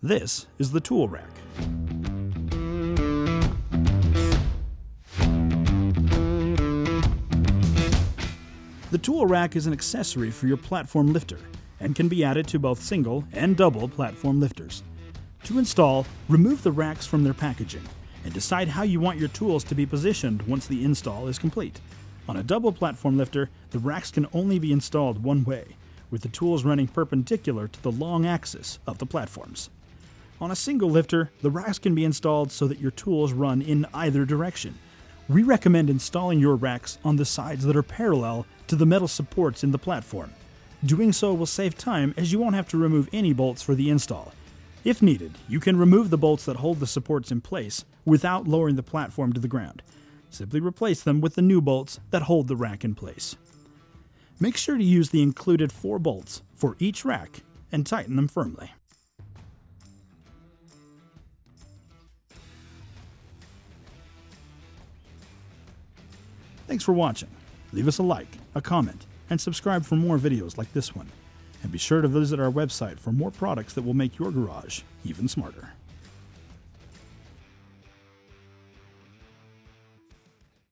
This is the tool rack. The tool rack is an accessory for your platform lifter and can be added to both single and double platform lifters. To install, remove the racks from their packaging and decide how you want your tools to be positioned once the install is complete. On a double platform lifter, the racks can only be installed one way, with the tools running perpendicular to the long axis of the platforms. On a single lifter, the racks can be installed so that your tools run in either direction. We recommend installing your racks on the sides that are parallel to the metal supports in the platform. Doing so will save time, as you won't have to remove any bolts for the install. If needed, you can remove the bolts that hold the supports in place without lowering the platform to the ground. Simply replace them with the new bolts that hold the rack in place. Make sure to use the included 4 bolts for each rack and tighten them firmly. Thanks for watching. Leave us a like, a comment, and subscribe for more videos like this one. And be sure to visit our website for more products that will make your garage even smarter.